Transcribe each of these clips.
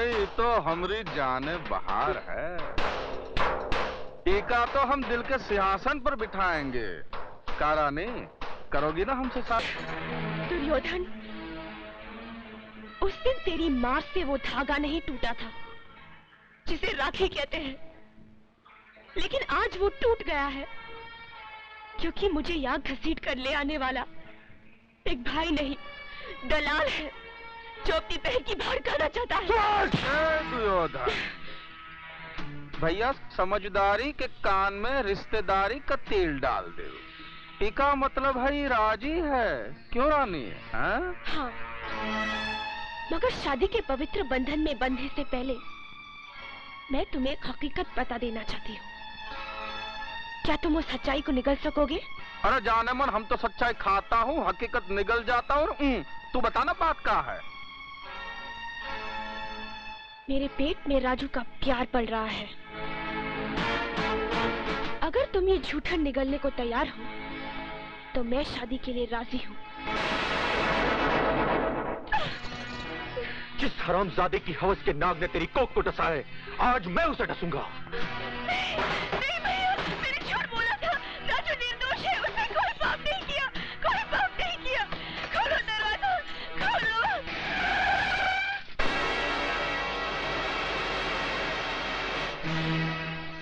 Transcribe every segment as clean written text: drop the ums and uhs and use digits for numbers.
भाई तो हमारी जाने बहार है। टीका तो हम दिल के सिंहासन पर बिठाएंगे। कारानी, करोगी ना हमसे साथ? दुर्योधन, उस दिन तेरी मार से वो धागा नहीं टूटा था जिसे राखी कहते हैं, लेकिन आज वो टूट गया है क्योंकि मुझे यहाँ घसीट कर ले आने वाला एक भाई नहीं, दलाल है जो अपनी बहन की भाड़ खाना चाहता है। दुर्योधन, भैया समझदारी के कान में रिश्तेदारी का तेल डाल दे। टीका मतलब है राजी है, क्यों रानी? हाँ, मगर शादी के पवित्र बंधन में बंधने से पहले मैं तुम्हें एक हकीकत बता देना चाहती हूँ। क्या तुम उस सच्चाई को निगल सकोगे? अरे जाने मन, हम तो सच्चाई खाता हूँ, हकीकत निगल जाता हूँ। तू बताना बात क्या है? मेरे पेट में राजू का प्यार पल रहा है। अगर तुम ये झूठन निगलने को तैयार हो तो मैं शादी के लिए राजी हूँ। जिस हरामजादे की हवस के नाग ने तेरी कोख को डसा है, आज मैं उसे डसूंगा। नहीं भैया, मैंने झूठ बोला था। राजू निर्दोष है, उसने कोई पाप नहीं किया, कोई पाप नहीं किया। खोलो दरवाजा, खोलो।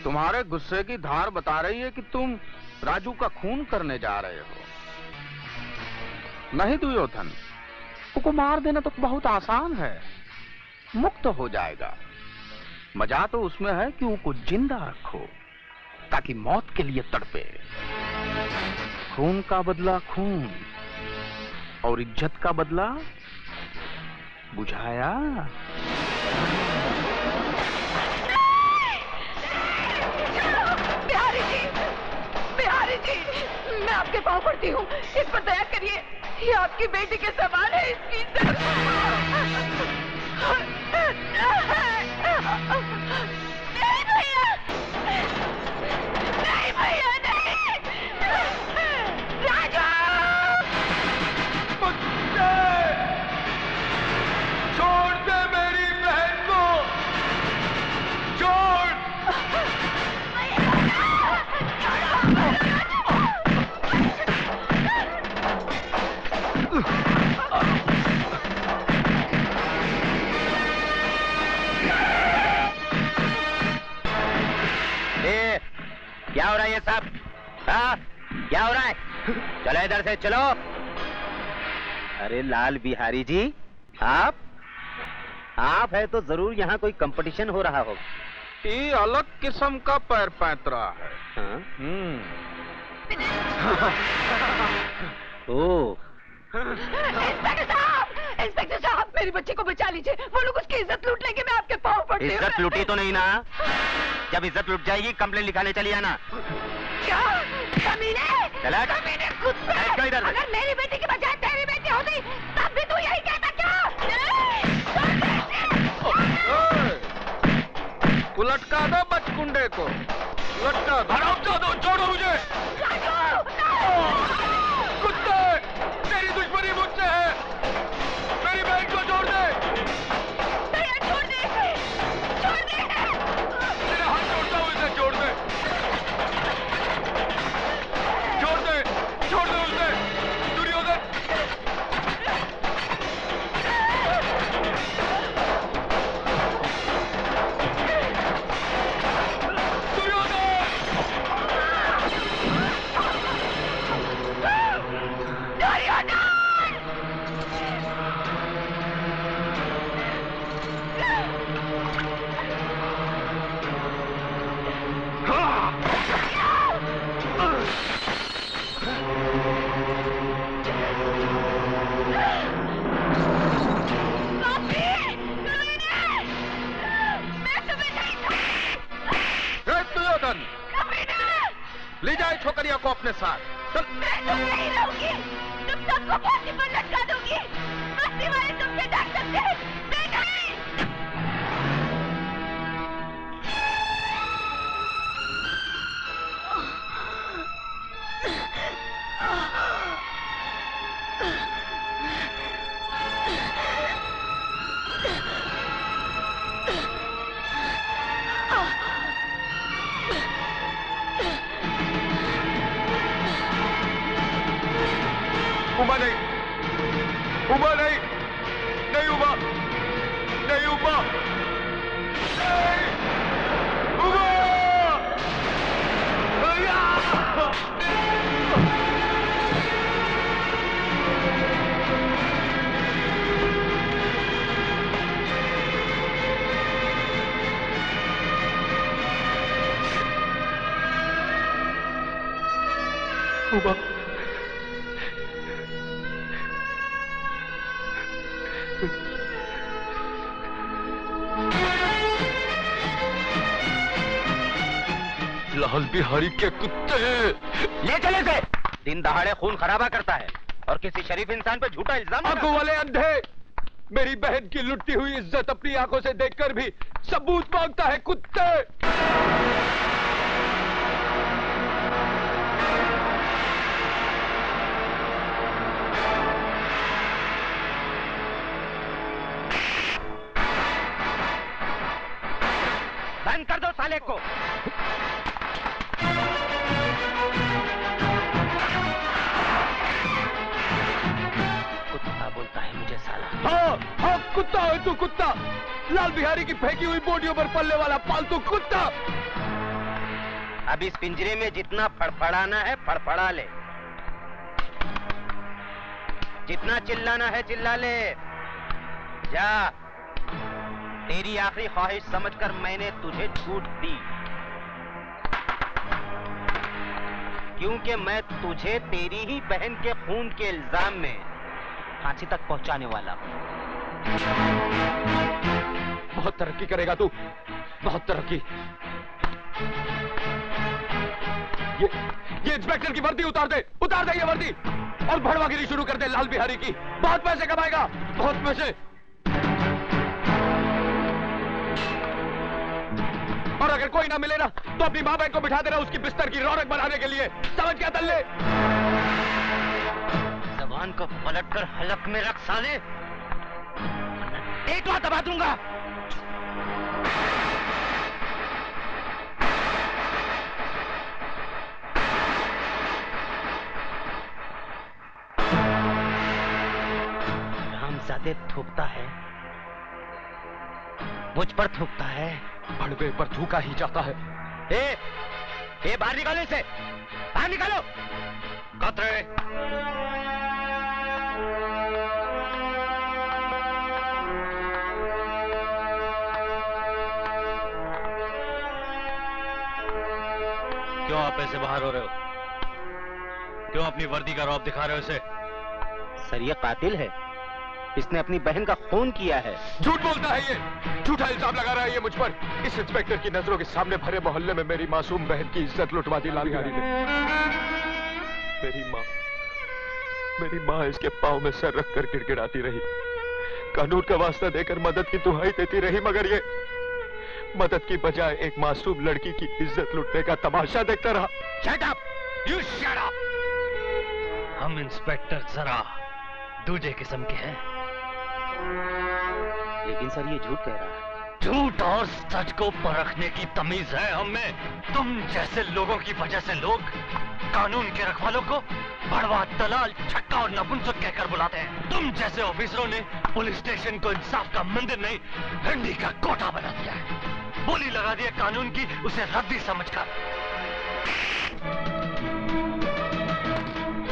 तुम्हारे गुस्से की धार बता रही है कि तुम राजू का खून करने जा रहे हो। नहीं दुर्योधन, उसको मार देना तो बहुत आसान है, मुक्त हो जाएगा। मजा तो उसमें है कि उसको जिंदा रखो ताकि मौत के लिए तड़पे। खून का बदला खून और इज्जत का बदला बुझाया। बिहारी जी, मैं आपके पाँव पड़ती हूँ, इस पर दया करिए। ये आपकी बेटी के सवाल है, इसकी नहीं भैया, नहीं भैया, नहीं। राजू! छोड़ दे मेरी बहन को, छोड़। क्या हो रहा है ये सब? हाँ, क्या हो रहा है? चलो इधर से चलो। अरे लाल बिहारी जी, आप है तो जरूर यहाँ कोई कंपटीशन हो रहा होगा। ये अलग किस्म का पैर पैतरा है। हाँ? ओह, इंस्पेक्टर साहब, मेरी बच्ची को बचा लीजिए। वो लोग उसकी इज्जत लूट लेंगे, मैं आपके पाँव पड़ती हूँ। इज्जत लूटी तो नहीं ना? जब इज्जत लूट जाएगी कंप्लेंट लिखाने चली आना। क्या? कमीने! कमीने, कुत्ते! इधर। अगर मेरी बेटी की बजाय तेरी बेटी होती तब भी तू यही कहता क्या? लटका दो बचकुंडे को, लटका दो। छोड़ो मुझे। कुत्ते, तेरी दुश्मनी मुझसे है, मेरी बहन को छोड़ दे। छोड़ दे, छोड़ दे। तेरा हाथ छोड़ता हूँ, इसे छोड़ दे, छोड़ दे, छोड़ दे उसे। दुर्योधन, दुर्योधन। नहीं ऊपर। लाल बिहारी के कुत्ते ले चले से। दिन दहाड़े खून खराबा करता है और किसी शरीफ इंसान पे झूठा इल्जाम। आंखों वाले अंधे, मेरी बहन की लुटती हुई इज्जत अपनी आंखों से देखकर भी सबूत मांगता है कुत्ते। बंद कर दो साले को। कुत्ता बोलता है मुझे साला। हाँ हाँ, कुत्ता है तू, कुत्ता। लाल बिहारी की फेंकी हुई बोटियों पर पलने वाला पालतू कुत्ता। अब इस पिंजरे में जितना फड़फड़ाना है फड़फड़ा ले, जितना चिल्लाना है चिल्ला ले। जा, तेरी आखिरी ख्वाहिश समझकर मैंने तुझे छूट दी, क्योंकि मैं तुझे तेरी ही बहन के खून के इल्जाम में फांसी तक पहुंचाने वाला हूं। बहुत तरक्की करेगा तू, बहुत तरक्की। ये इंस्पेक्टर की वर्दी उतार दे, उतार दे ये वर्दी, और भड़वागिरी शुरू कर दे लाल बिहारी की। बहुत पैसे कमाएगा, बहुत पैसे। और अगर कोई ना मिले ना तो अपनी माँ बहन को बिठा देना उसकी बिस्तर की रौनक बनाने के लिए। समझ क्या दल्ले? जबान को पलट कर हलक में रख साले, एक बार दबा दूंगा। रामजादे थूकता है, मुझ पर थूकता है, भड़वे पर थूका ही जाता है। ए, बाहर निकालो इसे, बाहर निकालो। कतरे क्यों आप ऐसे बाहर हो रहे हो? क्यों अपनी वर्दी का रौब दिखा रहे हो इसे? सर ये कातिल है, इसने अपनी बहन का खून किया है। झूठ बोलता है ये, झूठा इल्जाम लगा रहा है ये मुझ पर। इस इंस्पेक्टर की नजरों के सामने भरे मोहल्ले में मेरी मासूम बहन की इज्जत लुटवा दी लाल बिहारी ने। मेरी माँ इसके पाँव में सर रखकर गिड़गिड़ाती रही, कानून का वास्ता देकर मदद की दुहाई देती रही, मगर ये मदद की बजाय एक मासूम लड़की की इज्जत लुटने का तमाशा देखता रहा। Shut up! You shut up! हम इंस्पेक्टर जरा दूजे किस्म के हैं। लेकिन सर ये झूठ कह रहा है। झूठ और सच को परखने की तमीज है हम में। तुम जैसे लोगों की वजह से लोग कानून के रखवालों को भड़वा, दलाल, छक्का और नपुंसक कहकर बुलाते हैं। तुम जैसे ऑफिसरों ने पुलिस स्टेशन को इंसाफ का मंदिर नहीं, हिंडी का कोटा बना दिया है। बोली लगा दी है कानून की, उसे रद्दी समझकर।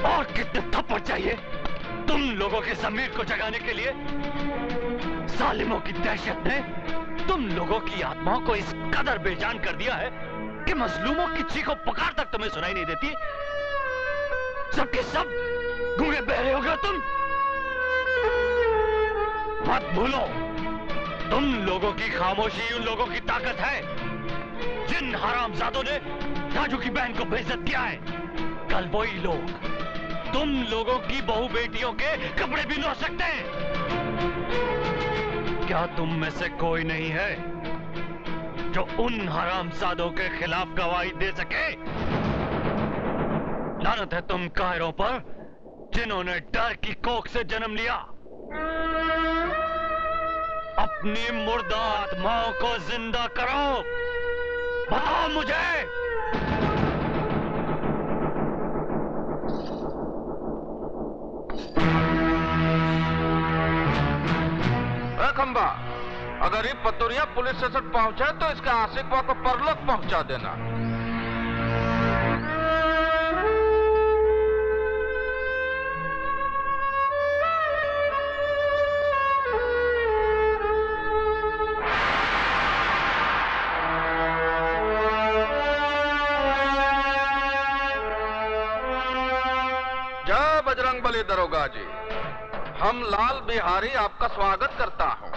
और कितने थप्पड़ चाहिए तुम लोगों के जमीर को जगाने के लिए? जालिमों की दहशत ने तुम लोगों की आत्माओं को इस कदर बेजान कर दिया है कि मजलूमों की चीखों पुकार तक तुम्हें सुनाई नहीं देती। सबके सब गूंगे बहरे हो गए तुम। मत भूलो, तुम लोगों की खामोशी उन लोगों की ताकत है जिन हरामजादों ने राजू की बहन को बेइज्जत किया है। कल वही लोग तुम लोगों की बहू बेटियों के कपड़े भी धो सकते हैं। क्या तुम में से कोई नहीं है जो उन हरामजादों के खिलाफ गवाही दे सके? लानत है तुम कायरों पर जिन्होंने डर की कोख से जन्म लिया। अपनी मुर्दा आत्माओं को जिंदा करो। बताओ मुझे, खंबा, अगर ये पतोरिया पुलिस स्टेशन पहुंचे तो इसके आशिकवा को परलोक पहुंचा देना। जय बजरंगबली दरोगा जी, हम लाल बिहारी आपका स्वागत करता हूँ।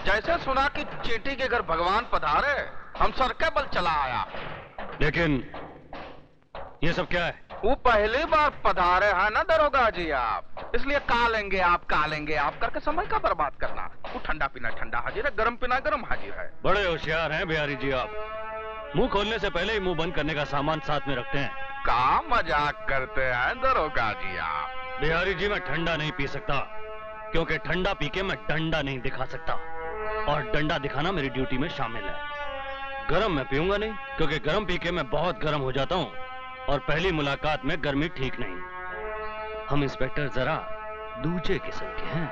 जैसे सुना कि चींटी के घर भगवान पधारे, हम सर के बल चला आया। लेकिन ये सब क्या है? वो पहली बार पधारे हैं ना दरोगा जी आप, इसलिए का लेंगे आप करके समय का बर्बाद करना। वो ठंडा पीना ठंडा हाजिर है, गरम पीना गरम हाजिर है। बड़े होशियार हैं बिहारी जी आप। मुंह खोलने से पहले ही मुंह बंद करने का सामान साथ में रखते हैं। का मजाक करते हैं दरोगा जी आप? बिहारी जी मैं ठंडा नहीं पी सकता, क्योंकि ठंडा पी के मैं डंडा नहीं दिखा सकता, और डंडा दिखाना मेरी ड्यूटी में शामिल है। गरम मैं पीऊंगा नहीं, क्योंकि गरम पी के मैं बहुत गरम हो जाता हूँ, और पहली मुलाकात में गर्मी ठीक नहीं। हम इंस्पेक्टर जरा दूसरे किस्म के हैं।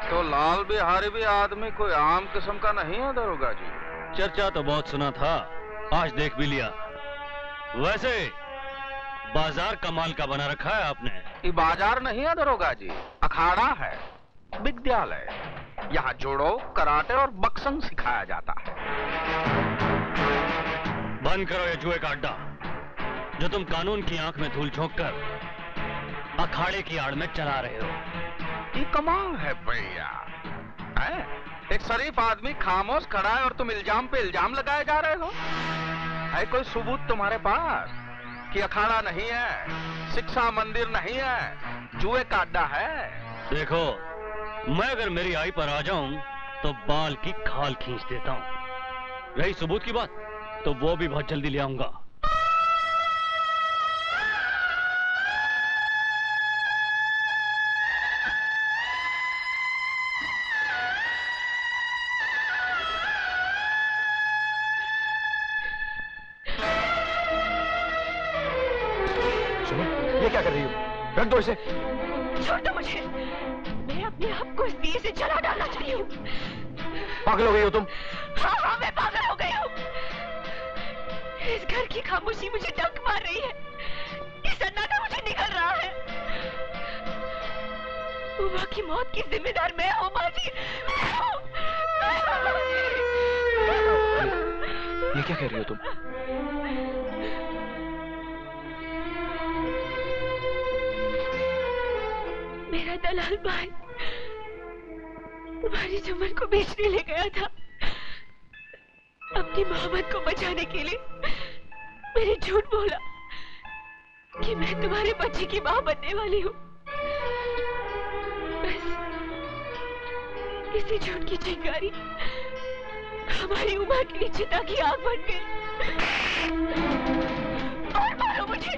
तो लाल बिहारी भी आदमी कोई आम किस्म का नहीं है दरोगा जी? चर्चा तो बहुत सुना था, आज देख भी लिया। वैसे बाजार कमाल का बना रखा है आपने। ये बाजार नहीं है दरोगा जी, अखाड़ा है, विद्यालय। यहाँ जोड़ो, कराटे और बक्संग सिखाया जाता है। बंद करो ये जुए का अड्डा, जो तुम कानून की आंख में धूल झोंक कर अखाड़े की आड़ में चला रहे हो। ये कमाल है भैया, एक शरीफ आदमी खामोश खड़ा है और तुम इल्जाम पे इल्जाम लगाए जा रहे हो। है कोई सबूत तुम्हारे पास कि अखाड़ा नहीं है, शिक्षा मंदिर नहीं है, जुए का अड्डा है? देखो, मैं अगर मेरी आई पर आ जाऊं तो बाल की खाल खींच देता हूं। रही सबूत की बात, तो वो भी बहुत जल्दी ले आऊंगा। ये क्या कर रही हो? रख दो इसे। छोड़ दो मुझे, मैं अपने आप को इस दिए से जला डालना चाहती हूँ। पागल हो गई हो तुम? हाँ, मैं पागल हो गई हूँ। इस घर की खामोशी मुझे डंक मार रही है, ये सन्नाटा मुझे निकल रहा है। उमा की मौत की जिम्मेदार मैं हूँ माँ जी। ये क्या कह रही हो तुम? मेरा दलाल भाई तुम्हारी चमन को बेचने ले गया था। अपनी मोहब्बत को बचाने के लिए मैंने झूठ बोला कि मैं तुम्हारे बच्चे की मां बनने वाली हूँ। बस इसी झूठ की चिंगारी हमारी उम्र के लिए चिता की आग बन गई। और मारो मुझे,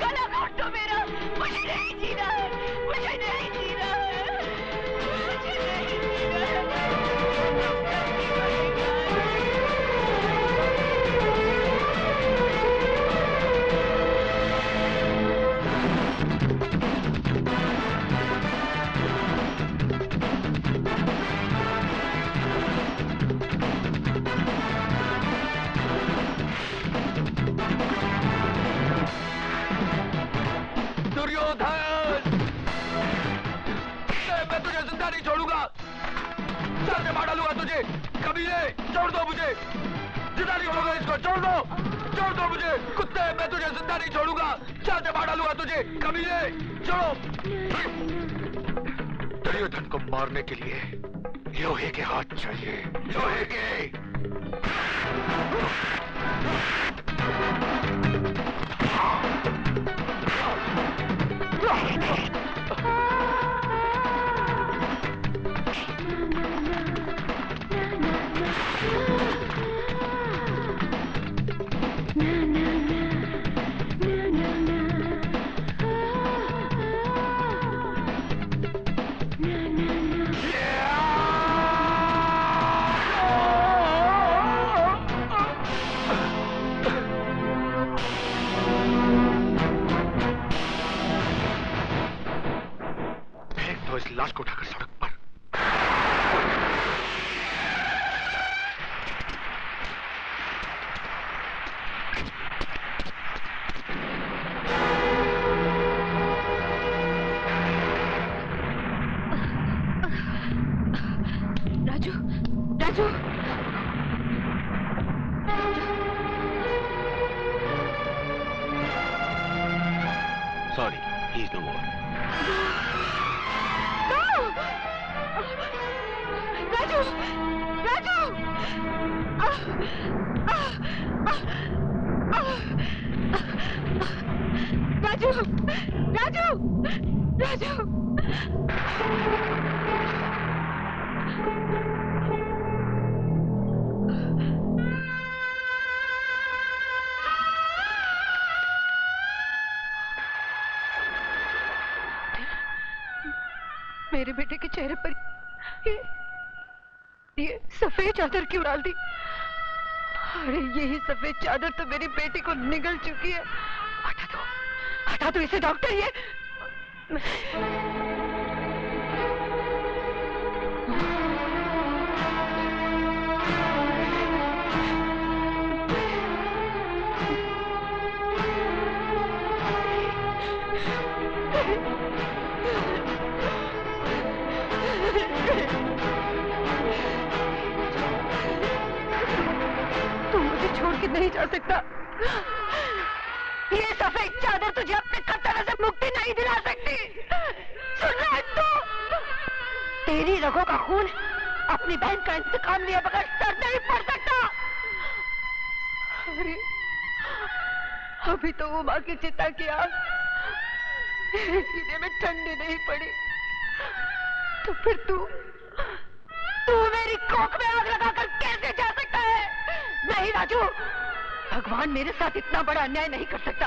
गला काट दो मेरा, मुझे नहीं जीना है, मुझे नहीं जीना है, मुझे नहीं जीना है। मार डालूंगा तुझे, कमीने, छोड़ दो मुझे, जिंदा नहीं छोड़ूंगा इसको, छोड़ दो मुझे, कुत्ते, मैं तुझे जिंदा नहीं छोड़ूंगा, चाहते मार डालूंगा तुझे, कमीने, छोड़ो। दुर्योधन को मारने के लिए लोहे के हाथ चाहिए, लोहे के। Raju, Raju, sorry, he is no more. Raju, Raju, Raju, Raju, Raju. मेरे बेटे के चेहरे पर ये सफेद चादर क्यों डाल दी? अरे यही सफेद चादर तो मेरी बेटी को निगल चुकी है। हटा दो इसे डॉक्टर। ये तू मुझे छोड़ के नहीं जा सकता। ये सफेद चादर तुझे अपने खतरे से मुक्ति नहीं दिला सकती। सुन रहा है तू? तेरी रगों का खून अपनी बहन का इंतकाम लिए बगैर सर नहीं पड़ सकता। अरे अभी तो वो माँ की चिता की आग सीने में ठंडी नहीं पड़ी, तो फिर तू मेरी कोख में आग लगाकर कैसे जा सकता है? नहीं राजू, भगवान मेरे साथ इतना बड़ा अन्याय नहीं कर सकता।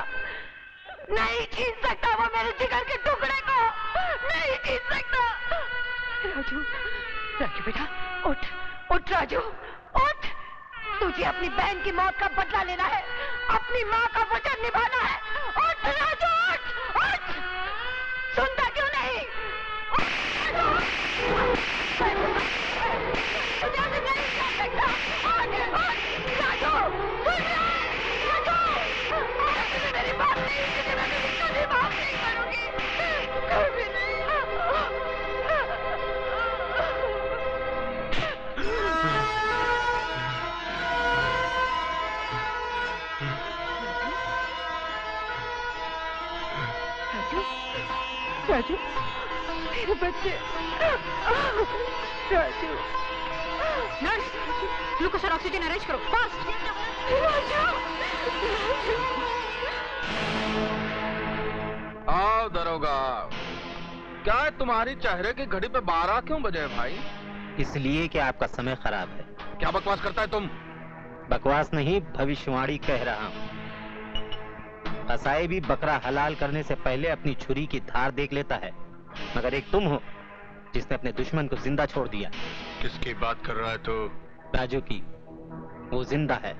नहीं छीन सकता वो मेरे जिगर के टुकड़े को, नहीं छीन सकता। राजू, राजू बेटा उठ, उठ राजू, उठ। तुझे अपनी बहन की मौत का बदला लेना है, अपनी माँ का वचन निभाना है। उठ राजू, उठ, उठ। सुनता क्यों नहीं? तुझे नहीं कर सकता। उठ, उठ राजू, सुन रहा है? राजू, तुझे मेरी बात नहीं सुनी, मैं कभी माफ नहीं करूंगी, कभी नहीं। राजू, मेरे बच्चे। राजू, नर्स, ग्लूकोज और ऑक्सीजन अरेंज करो, फास्ट। राजू, आओ दरोगा, क्या है तुम्हारी चेहरे की घड़ी पे 12 क्यों बजे भाई? इसलिए कि आपका समय खराब है। क्या बकवास करता है तुम? बकवास नहीं, भविष्यवाणी कह रहा हूँ। कसाई भी बकरा हलाल करने से पहले अपनी छुरी की धार देख लेता है, मगर एक तुम हो जिसने अपने दुश्मन को जिंदा छोड़ दिया। किसकी बात कर रहा है तू? राजू की। वो जिंदा है।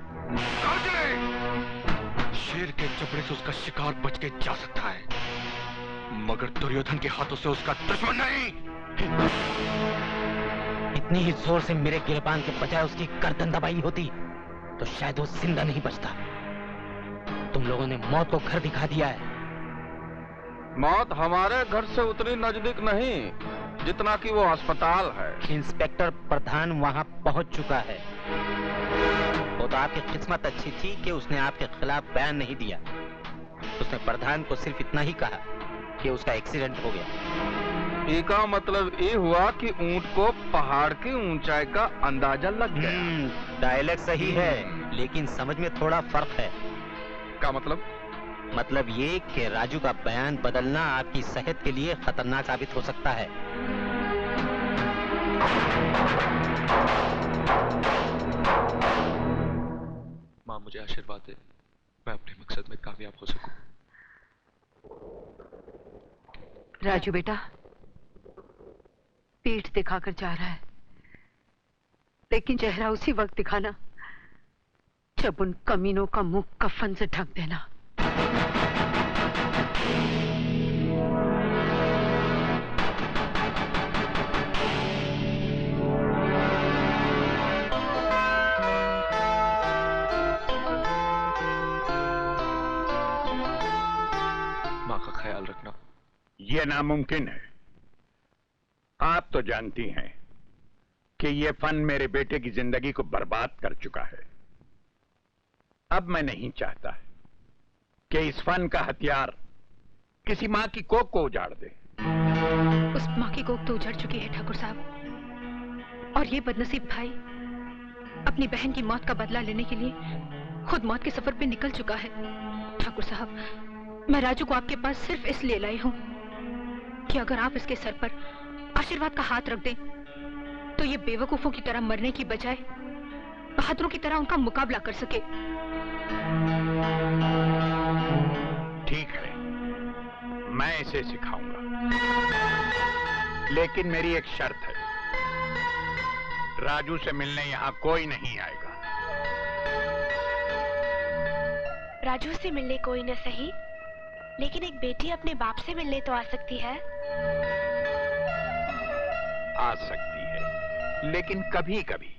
शेर के चपड़े से उसका शिकार बच के जा सकता है, मगर दुर्योधन के हाथों से उसका दुश्मन नहीं। इतनी ही जोर से मेरे गिरबान के बजाय उसकी गर्दन दबाई होती तो शायद वो जिंदा नहीं बचता। तुम लोगों ने मौत को घर दिखा दिया है। मौत हमारे घर से उतनी नजदीक नहीं जितना कि वो अस्पताल है। इंस्पेक्टर प्रधान वहां पहुंच चुका है। वो तो आपकी किस्मत अच्छी थी कि उसने आपके खिलाफ बयान नहीं दिया। उसने प्रधान को सिर्फ इतना ही कहा कि उसका एक्सीडेंट हो गया। इसका मतलब ये हुआ कि ऊंट को पहाड़ की ऊंचाई का अंदाजा लग गया। डायलॉग सही है, लेकिन समझ में थोड़ा फर्क है। क्या मतलब? मतलब ये कि राजू का बयान बदलना आपकी सेहत के लिए खतरनाक साबित हो सकता है। माँ मुझे आशीर्वाद दे, मैं अपने मकसद में कामयाब हो सकूं। राजू बेटा, पीठ दिखाकर जा रहा है, लेकिन चेहरा उसी वक्त दिखाना जब उन कमीनों का मुंह कफन से ढक देना। माँ का ख्याल रखना। यह नामुमकिन है। आप तो जानती हैं कि ये फन मेरे बेटे की जिंदगी को बर्बाद कर चुका है। अब मैं नहीं चाहता कि इस फन का हथियार किसी मां की कोख को उजाड़ दे। उस मां की कोख तो उजड़ चुकी है ठाकुर साहब, और ये बदनसीब भाई अपनी बहन की मौत का बदला लेने के लिए खुद मौत के सफर पे निकल चुका है। ठाकुर साहब, मैं राजू को आपके पास सिर्फ इसलिए लाई हूं कि अगर आप इसके सर पर आशीर्वाद का हाथ रख दें तो ये बेवकूफों की तरह मरने की बजाय बहादुरों की तरह उनका मुकाबला कर सके। ठीक है, मैं इसे सिखाऊंगा, लेकिन मेरी एक शर्त है, राजू से मिलने यहां कोई नहीं आएगा। राजू से मिलने कोई न सही, लेकिन एक बेटी अपने बाप से मिलने तो आ सकती है। आ सकती है, लेकिन कभी कभी।